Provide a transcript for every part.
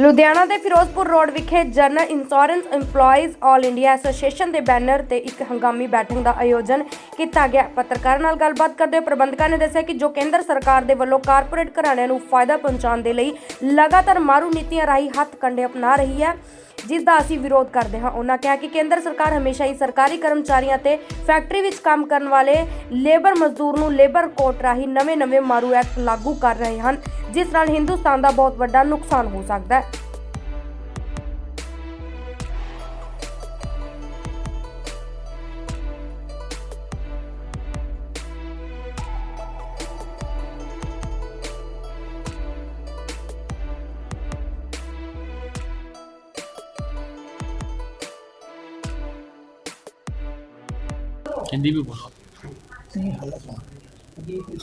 ਲੁਧਿਆਣਾ ਦੇ ਫਿਰੋਜ਼ਪੁਰ ਰੋਡ ਵਿਖੇ general insurance EMPLOYEES all India association ਦੇ ਬੈਨਰ ਤੇ ਇੱਕ ਹੰਗਾਮੀ ਬੈਠਕ ਦਾ ਆਯੋਜਨ ਕੀਤਾ ਗਿਆ। ਪੱਤਰਕਾਰਾਂ ਨਾਲ ਗੱਲਬਾਤ ਕਰਦੇ ਹੋਏ ਪ੍ਰਬੰਧਕਾਂ ਨੇ ਦੱਸਿਆ ਕਿ ਜੋ ਕੇਂਦਰ ਸਰਕਾਰ ਦੇ ਵੱਲੋਂ ਕਾਰਪੋਰੇਟ ਘਰਾਣਿਆਂ ਨੂੰ ਫਾਇਦਾ ਪਹੁੰਚਾਉਣ ਦੇ ਲਈ ਲਗਾਤਾਰ ਮਾਰੂ ਨੀਤੀਆਂ ਰਾਹੀਂ ਹੱਥ ਕੰਡੇ ਅਪਣਾ ਰਹੀ ਹੈ, ਜਿਸ ਦਾ ਅਸੀਂ ਵਿਰੋਧ ਕਰਦੇ ਹਾਂ। ਉਹਨਾਂ ਕਿਹਾ ਕਿ ਕੇਂਦਰ ਸਰਕਾਰ ਹਮੇਸ਼ਾ ਹੀ ਸਰਕਾਰੀ ਕਰਮਚਾਰੀਆਂ ਤੇ ਫੈਕਟਰੀ ਵਿੱਚ ਕੰਮ ਕਰਨ ਵਾਲੇ ਲੇਬਰ ਮਜ਼ਦੂਰ ਨੂੰ ਲੇਬਰ ਕੋਡ ਰਾਹੀਂ ਨਵੇਂ ਮਾਰੂ ਐਕਟ ਲਾਗੂ ਕਰ ਰਹੇ ਹਨ, ਜਿਸ ਨਾਲ ਹਿੰਦੁਸਤਾਨ ਦਾ ਬਹੁਤ ਵੱਡਾ ਨੁਕਸਾਨ ਹੋ ਸਕਦਾ ਹੈ। हिंदी भी बोलो।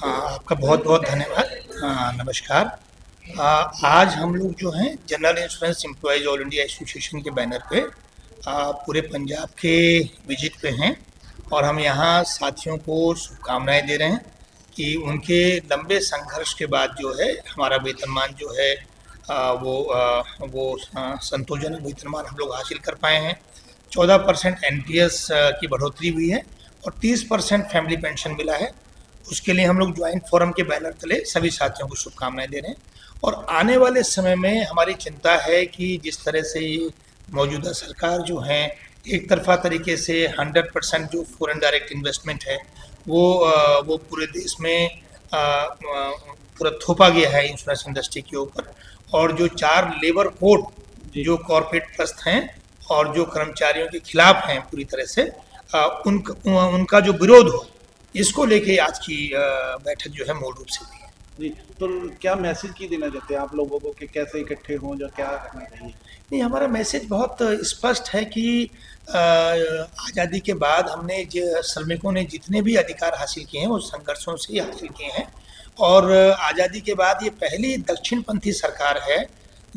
आपका बहुत बहुत धन्यवाद। नमस्कार। आज हम लोग जो हैं general insurance employees all India association के बैनर पे पूरे पंजाब के विजिट पे हैं और हम यहाँ साथियों को शुभकामनाएं दे रहे हैं कि उनके लंबे संघर्ष के बाद जो है हमारा वेतनमान जो है वो संतोषजनक वेतनमान हम लोग हासिल कर पाए हैं। 14% NPS की बढ़ोतरी हुई है और 30% फैमिली पेंशन मिला है। उसके लिए हम लोग ज्वाइंट फोरम के बैनर तले सभी साथियों को शुभकामनाएं दे रहे हैं और आने वाले समय में हमारी चिंता है कि जिस तरह से ये मौजूदा सरकार जो है एक तरफा तरीके से 100% जो फॉरेन डायरेक्ट इन्वेस्टमेंट है वो पूरे देश में पूरा थोपा गया है इंश्योरेंस इंडस्ट्री के ऊपर, और जो 4 लेबर कोड जो कॉर्पोरेट ट्रस्ट हैं और जो कर्मचारियों के खिलाफ हैं पूरी तरह से उनका जो विरोध हो, इसको लेके आज की बैठक जो है मूल रूप से हुई है। जी, तो क्या मैसेज की देना चाहते हैं आप लोगों को कि कैसे इकट्ठे हों या क्या करना चाहिए? नहीं, हमारा मैसेज बहुत स्पष्ट है कि आज़ादी के बाद हमने जो श्रमिकों ने जितने भी अधिकार हासिल किए हैं वो संघर्षों से ही हासिल किए हैं और आज़ादी के बाद ये पहली दक्षिणपंथी सरकार है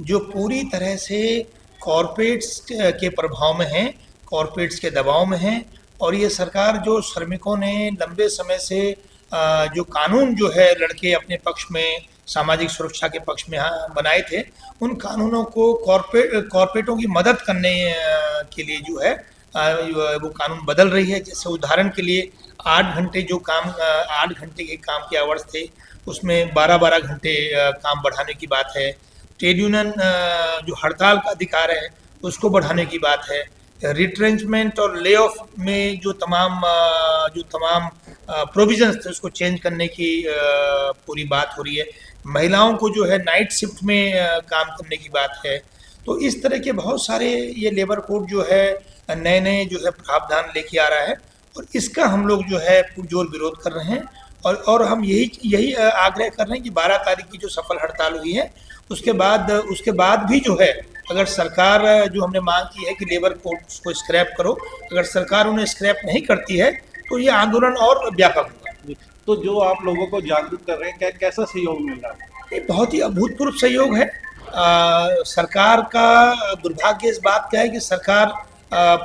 जो पूरी तरह से कॉरपोरेट्स के प्रभाव में है, कॉरपोरेट्स के दबाव में है। और ये सरकार जो श्रमिकों ने लंबे समय से जो कानून जो है लड़के अपने पक्ष में सामाजिक सुरक्षा के पक्ष में बनाए थे, उन कानूनों को कॉरपोरेटों की मदद करने के लिए जो है वो कानून बदल रही है। जैसे उदाहरण के लिए 8 घंटे के काम के आवर्स थे उसमें 12 घंटे काम बढ़ाने की बात है। ट्रेड यूनियन जो हड़ताल का अधिकार है उसको बढ़ाने की बात है। रिट्रेंचमेंट और ले ऑफ में जो तमाम प्रोविजंस थे उसको चेंज करने की पूरी बात हो रही है। महिलाओं को जो है नाइट शिफ्ट में काम करने की बात है। तो इस तरह के बहुत सारे ये लेबर कोड जो है नए जो है प्रावधान लेके आ रहा है और इसका हम लोग जो है पुरजोर विरोध कर रहे हैं और हम यही आग्रह कर रहे हैं कि 12 तारीख की जो सफल हड़ताल हुई है उसके बाद भी जो है अगर सरकार जो हमने मांग की है कि लेबर कोड को स्क्रैप करो, अगर सरकार उन्हें स्क्रैप नहीं करती है तो ये आंदोलन और व्यापक होगा। तो जो आप लोगों को जागरूक कर रहे हैं कैसा सहयोग मिल रहा है? ये बहुत ही अभूतपूर्व सहयोग है। सरकार का दुर्भाग्य इस बात का है कि सरकार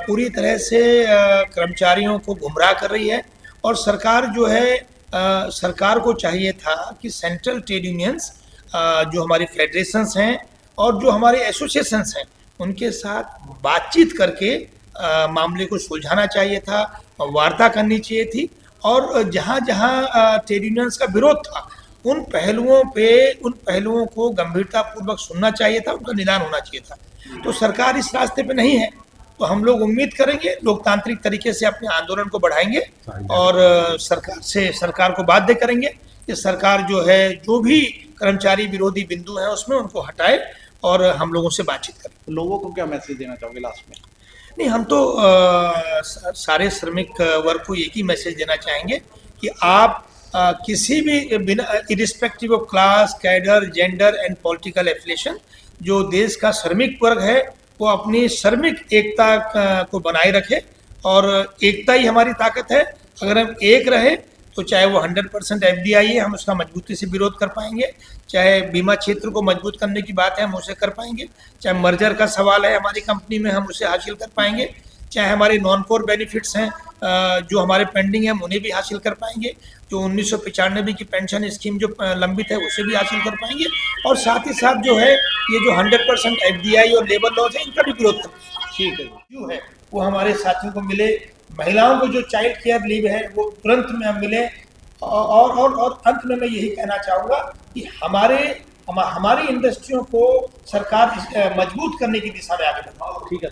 पूरी तरह से कर्मचारियों को गुमराह कर रही है और सरकार जो है सरकार को चाहिए था कि सेंट्रल ट्रेड यूनियंस जो हमारी फेडरेशंस हैं और जो हमारे एसोसिएशंस हैं उनके साथ बातचीत करके मामले को सुलझाना चाहिए था, वार्ता करनी चाहिए थी और जहाँ ट्रेड यूनियंस का विरोध था उन पहलुओं को गंभीरतापूर्वक सुनना चाहिए था, उनका निदान होना चाहिए था। तो सरकार इस रास्ते पे नहीं है, तो हम लोग उम्मीद करेंगे लोकतांत्रिक तरीके से अपने आंदोलन को बढ़ाएंगे और सरकार को बाध्य करेंगे कि सरकार जो है जो भी कर्मचारी विरोधी बिंदु हैं उसमें उनको हटाए और हम लोगों से बातचीत करें। लोगों को क्या मैसेज देना चाहोगे लास्ट में? नहीं, हम तो सारे श्रमिक वर्ग को एक ही मैसेज देना चाहेंगे कि आप किसी भी बिना irrespective of class, cadre, gender and political affiliation जो देश का श्रमिक वर्ग है वो अपनी श्रमिक एकता को बनाए रखे और एकता ही हमारी ताकत है। अगर हम एक रहे तो चाहे वो 100% FDI है हम उसका मजबूती से विरोध कर पाएंगे, चाहे बीमा क्षेत्र को मजबूत करने की बात है हम उसे कर पाएंगे, चाहे मर्जर का सवाल है हमारी कंपनी में हम उसे हासिल कर पाएंगे, चाहे हमारे नॉन कोर बेनिफिट्स हैं जो हमारे पेंडिंग हैं हम उन्हें भी हासिल कर पाएंगे। जो 1995 की पेंशन स्कीम जो लंबित है उसे भी हासिल कर पाएंगे, और साथ ही साथ जो है ये जो 100% एफडीआई और लेबर लॉज है इनका भी विरोध कर, ठीक है जो है वो हमारे साथियों को मिले। महिलाओं को जो चाइल्ड केयर लीव है वो तुरंत में मिले। और अंत में मैं यही कहना चाहूँगा कि हमारी इंडस्ट्रियों को सरकार मजबूत करने की दिशा में आगे बढ़े। ठीक है।